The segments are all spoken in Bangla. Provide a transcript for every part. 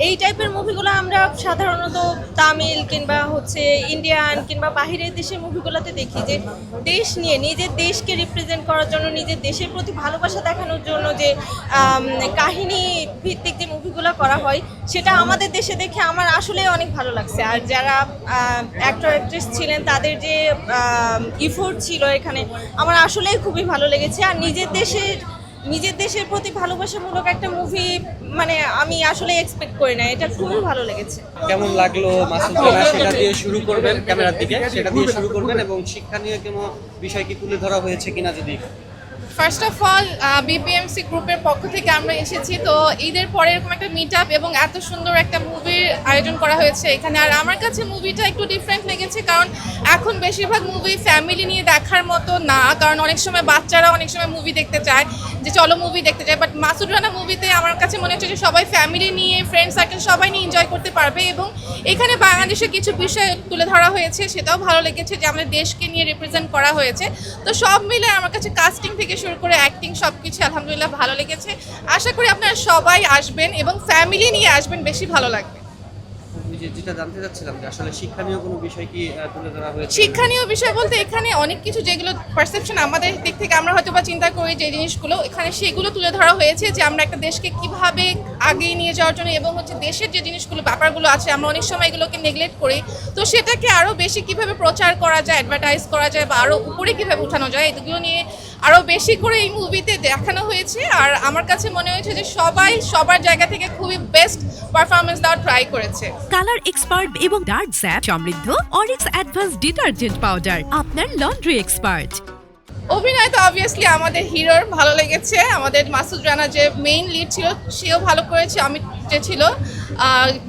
এই টাইপের মুভিগুলো আমরা সাধারণত তামিল কিংবা হচ্ছে ইন্ডিয়ান কিংবা বাহিরের দেশের মুভিগুলোতে দেখি যে দেশ নিয়ে নিজের দেশকে রিপ্রেজেন্ট করার জন্য, নিজের দেশের প্রতি ভালোবাসা দেখানোর জন্য যে কাহিনী ভিত্তিক যে মুভিগুলো করা হয়, সেটা আমাদের দেশে দেখে আমার আসলে অনেক ভালো লাগছে। আর যারা অ্যাক্টর অ্যাক্ট্রেস ছিলেন তাদের যে ইফোর্ট ছিল এখানে আমার আসলেই খুবই ভালো লেগেছে। আর নিজের দেশের প্রতি ভালোবাসামূলক একটা মুভি মানে আমি আসলে এক্সপেক্ট করি না, এটা খুবই ভালো লেগেছে। কেমন লাগলো মাসুদ রানা, সেটা দিয়ে শুরু করবেন, ক্যামেরার দিকে সেটা দিয়ে শুরু করবেন, এবং শিক্ষণীয় কোনো বিষয় কি তুলে ধরা হয়েছে কিনা যদি। ফার্স্ট অফ অল বিপিএমসি গ্রুপের পক্ষ থেকে আমরা এসেছি, তো ঈদের পরে এরকম একটা মিট আপ এবং এত সুন্দর একটা মুভির আয়োজন করা হয়েছে এখানে। আর আমার কাছে মুভিটা একটু ডিফারেন্ট লেগেছে, কারণ এখন বেশিরভাগ মুভি ফ্যামিলি নিয়ে দেখার মতো না, কারণ অনেক সময় বাচ্চারা অনেক সময় মুভি দেখতে চায় যে চলো মুভি দেখতে চায়, বাট মাসুদ রানা মুভিতে আমার কাছে মনে হচ্ছে যে সবাই ফ্যামিলি নিয়ে, ফ্রেন্ড সার্কেল সবাই নিয়ে এনজয় করতে পারবে। এবং এখানে বাংলাদেশের কিছু বিষয় তুলে ধরা হয়েছে, সেটাও ভালো লেগেছে যে আমাদের দেশকে নিয়ে রিপ্রেজেন্ট করা হয়েছে। তো সব মিলে আমার কাছে কাস্টিং থেকে শুরু করে অ্যাক্টিং সব কিছু আলহামদুলিল্লাহ ভালো লেগেছে। আশা করি আপনারা সবাই আসবেন এবং ফ্যামিলি নিয়ে আসবেন, বেশি ভালো লাগবে। যেটা জানতে চাচ্ছিলাম যে আসলে শিক্ষণীয় কোনো বিষয় কি তুলে ধরা হয়েছে? শিক্ষণীয় বিষয় বলতে এখানে অনেক কিছু যেগুলো পারসেপশন আমাদের দিক থেকে আমরা হয়তো বা চিন্তা করি যে জিনিসগুলো এখানে সেগুলো তুলে ধরা হয়েছে, যে আমরা একটা দেশকে কিভাবে আগিয়ে নিয়ে যাওয়ার জন্য, এবং হচ্ছে দেশের যে জিনিসগুলো ব্যাপারগুলো আছে আমরা অনেক সময় এগুলোকে নেগলেক্ট করি, তো সেটাকে আরও বেশি কিভাবে প্রচার করা যায়, অ্যাডভার্টাইজ করা যায় বা আরও উপরে কীভাবে উঠানো যায়, এগুলো নিয়ে আরও বেশি করে এই মুভিতে দেখানো হয়েছে। আর আমার কাছে মনে হয়েছে যে সবাই সবার জায়গা থেকে খুবই বেস্ট পারফরমেন্স দেওয়ার ট্রাই করেছে। কালার এক্সপার্ট এবং ডার্ক স্যাপ সমৃদ্ধ অরিক্স অ্যাডভান্স ডিটারজেন্ট পাউডার, আপনার লন্ড্রি এক্সপার্ট। অভিনয় তো অবভিয়াসলি আমাদের হিরোর ভালো লেগেছে, আমাদের মাসুদ রানা যে মেইন লিড ছিল সেও ভালো করেছে, অমিত যে ছিল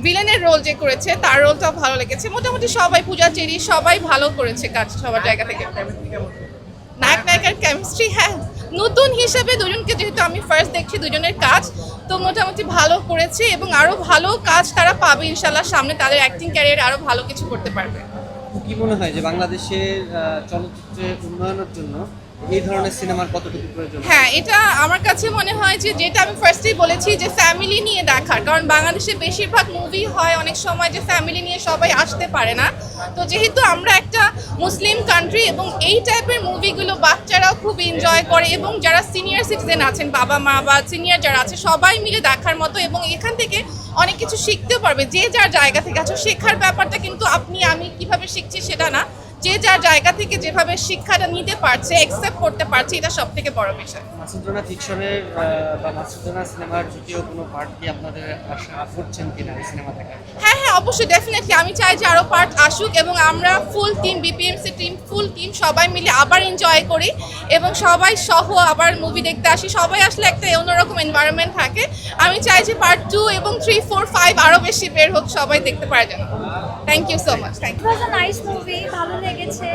ভিলেনের রোল যে করেছে তার রোলটাও ভালো লেগেছে। মোটামুটি সবাই, পূজা চেরি সবাই ভালো করেছে কাজ সবার জায়গা থেকে। নায়ক নায়িকার কেমিস্ট্রি, হ্যাঁ নতুন হিসেবে দুজনকে যেহেতু আমি ফার্স্ট দেখছি দুজনের কাজ, তো মোটামুটি ভালো করেছে এবং আরও ভালো কাজ তারা পাবে ইনশাল্লাহ সামনে, তাদের অ্যাক্টিং ক্যারিয়ার আরও ভালো কিছু করতে পারবে। কি মনে হয় যে বাংলাদেশের চলচ্চিত্রের উন্নয়নের জন্য এই ধরনের সিনেমার কতটুকু প্রয়োজন? হ্যাঁ, এটা আমার কাছে মনে হয় যে যেটা আমি ফার্স্টেই বলেছি যে ফ্যামিলি নিয়ে দেখার, কারণ বাংলাদেশে বেশিরভাগ মুভি হয় অনেক সময় যে ফ্যামিলি নিয়ে সবাই আসতে পারে না, তো যেহেতু আমরা একটা মুসলিম কান্ট্রি এবং এই টাইপের মুভিগুলো বাচ্চারাও খুব এনজয় করে, এবং যারা সিনিয়র সিটিজেন আছেন, বাবা মা বা সিনিয়র যারা আছে সবাই মিলে দেখার মতো, এবং এখান থেকে অনেক কিছু শিখতেও পারবে যে যার জায়গা থেকে। আচ্ছা, শেখার ব্যাপারটা কিন্তু আপনি আমি কিভাবে শিখছি সেটা না, যে যার জায়গা থেকে যেভাবে শিক্ষাটা নিতে পারছে, অ্যাকসেপ্ট করতে পারছে, এটা সব থেকে বড় বিষয়। মাসুদ রানা ফিকশনের বা মাসুদ রানা সিনেমার দ্বিতীয় কোনো পার্ট কি আপনাদের আশা করছেন কিনা এই সিনেমা থেকে? হ্যাঁ হ্যাঁ, অবশ্যই ডেফিনেটলি আমি চাই যে আরও পার্ট আসুক, এবং আমরা full team, BPMC team, full team সবাই মিলে আবার এনজয় করি এবং সবাই সহ আবার মুভি দেখতে আসি। সবাই আসলে একটা অন্যরকম এনভায়রনমেন্ট থাকে। আমি চাই যে পার্ট 2 এবং 3, 4, 5 আরও বেশি বের হোক, সবাই দেখতে পারে যেন। Thank you so much. Thank you. It was a nice movie, ভালো লেগেছে,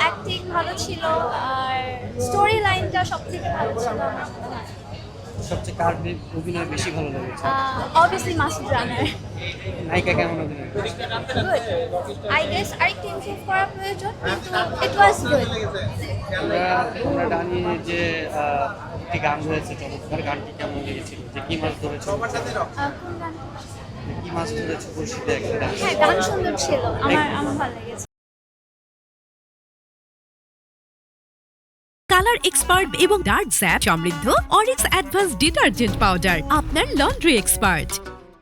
অ্যাক্টিং ভালো ছিল, আর স্টোরি লাইনটা সব থেকে ভালো ছিল। সবচেয়ে কার অভিনয় বেশি ভালো লেগেছে? অবভিয়াসলি মাসুদ রানার। নায়িকা কেমন অভিনয় করেছে? গুড, আই গেস আরেকটু ইমপ্রুভ করা প্রয়োজন, কিন্তু ইট ওয়াজ গুড। আমরা জানি যে একটি গান রয়েছে চমৎকার, গানটি কেমন লেগেছিল? যে কি মাছ ধরেছে, কোন গান? কি মাছ ধরেছে বর্ষিতে একটা গান। হ্যাঁ, গান সুন্দর ছিল, আমার ভালো লেগেছে। কালার এক্সপার্ট এবং ডার্ক স্যাপ সমৃদ্ধ অরিক্স অ্যাডভান্স ডিটারজেন্ট পাউডার, আপনার লন্ড্রি এক্সপার্ট।